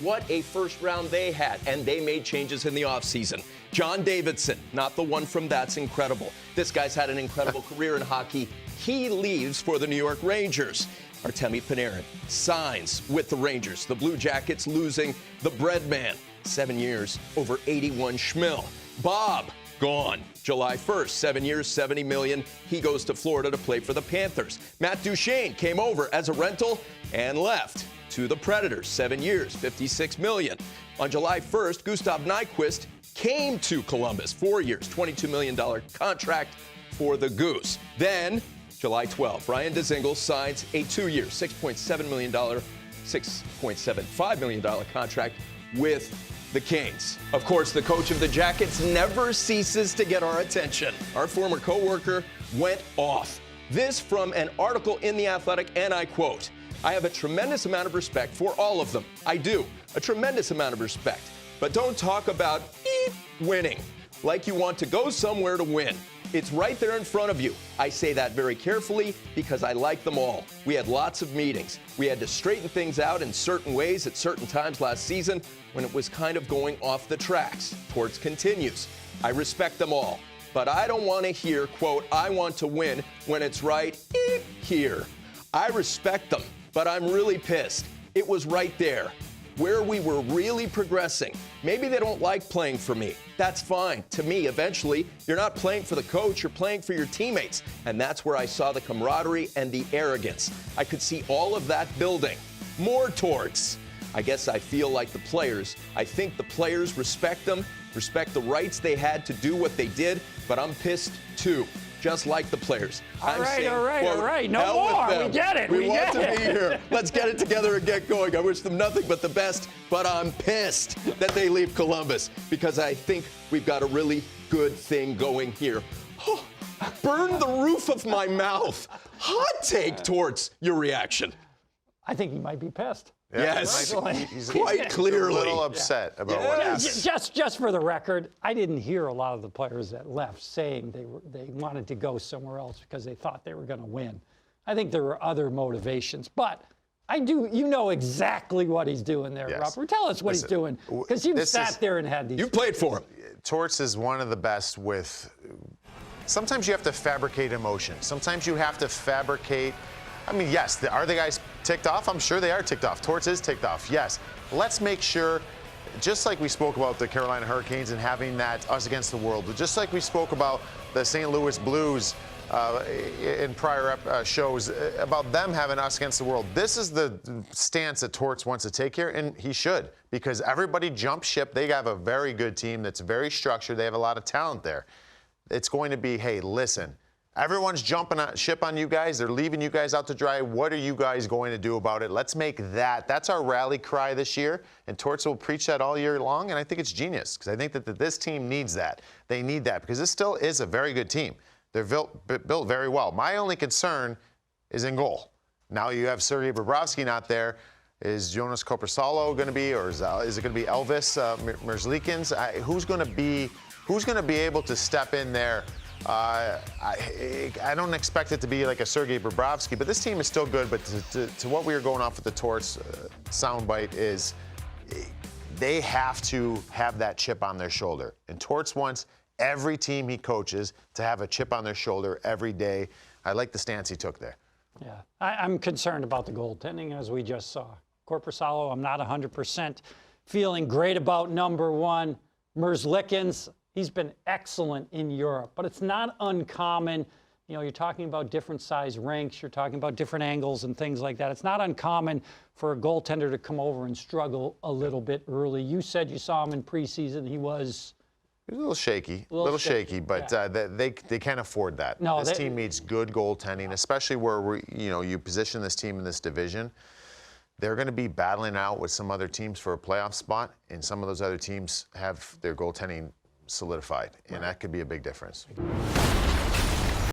What a first round they had, and they made changes in the offseason. John Davidson, not the one from That's Incredible. This guy's had an incredible career in hockey. He leaves for the New York Rangers. Artemi Panarin signs with the Rangers. The Blue Jackets losing the bread man. 7 years, over 81 schmil. Bob, gone. July 1st, 7 years, $70 million. He goes to Florida to play for the Panthers. Matt Duchene came over as a rental and left to the Predators. 7 years, $56 million. On July 1st, Gustav Nyquist came to Columbus. 4 years, $22 million contract for the Goose. Then, July 12th, Ryan Dzingel signs a 2-year, $6.75 million contract with the Kings. Of course, the coach of the Jackets never ceases to get our attention. Our former coworker went off. This from an article in The Athletic, and I quote, "I have a tremendous amount of respect for all of them. I do. A tremendous amount of respect. But don't talk about winning like you want to go somewhere to win. It's right there in front of you. I say that very carefully because I like them all. We had lots of meetings. We had to straighten things out in certain ways at certain times last season when it was kind of going off the tracks." Torts continues, "I respect them all, but I don't want to hear, quote, I want to win when it's right here. I respect them, but I'm really pissed. It was right there where we were really progressing. Maybe they don't like playing for me. That's fine. To me, eventually, you're not playing for the coach, you're playing for your teammates. And that's where I saw the camaraderie and the arrogance. I could see all of that building. More Torts. I guess I feel like the players. I think the players respect them, respect the rights they had to do what they did, but I'm pissed too. Just like the players. All right. No more. We get it. We want to be here. Let's get it together and get going. I wish them nothing but the best, but I'm pissed that they leave Columbus because I think we've got a really good thing going here. Burn the roof of my mouth. Hot take, Torts. Your reaction? I think he might be pissed. Yeah, yes, he's quite clearly. A little upset about what happened. Just for the record, I didn't hear a lot of the players that left saying they wanted to go somewhere else because they thought they were going to win. I think there were other motivations, but I do. You know exactly what he's doing there, Yes. Robert. Tell us what he's doing because you've sat there and had these. You played for him. Torts is one of the best with. Sometimes you have to fabricate emotion. Sometimes you have to fabricate. I mean, yes, are the guys ticked off? I'm sure they are ticked off. Torts is ticked off, yes. Let's make sure, just like we spoke about the Carolina Hurricanes and having that us against the world, but just like we spoke about the St. Louis Blues in prior shows, about them having us against the world. This is the stance that Torts wants to take here, and he should, because everybody jumped ship. They have a very good team that's very structured. They have a lot of talent there. It's going to be, hey, listen, everyone's jumping ship on you guys. They're leaving you guys out to dry. What are you guys going to do about it? Let's make that. That's our rally cry this year. And Torts will preach that all year long. And I think it's genius because I think that this team needs that. They need that because this still is a very good team. They're built very well. My only concern is in goal. Now you have Sergei Bobrovsky not there. Is Jonas Korpisalo going to be, or is it going to be Elvis Merzlikins? Who's going to be able to step in there? I don't expect it to be like a Sergei Bobrovsky, but this team is still good. But to what we are going off with the Torts soundbite is they have to have that chip on their shoulder. And Torts wants every team he coaches to have a chip on their shoulder every day. I like the stance he took there. Yeah, I'm concerned about the goaltending, as we just saw. Korpisalo, I'm not 100% feeling great about number one. Merzlikins, he's been excellent in Europe, but it's not uncommon. You know, you're talking about different size rinks, you're talking about different angles and things like that. It's not uncommon for a goaltender to come over and struggle a little bit early. You said you saw him in preseason. He was a little shaky, but yeah. They can't afford that. No, this team needs good goaltending, especially where you position this team in this division. They're going to be battling out with some other teams for a playoff spot, and some of those other teams have their goaltending solidified, and that could be a big difference.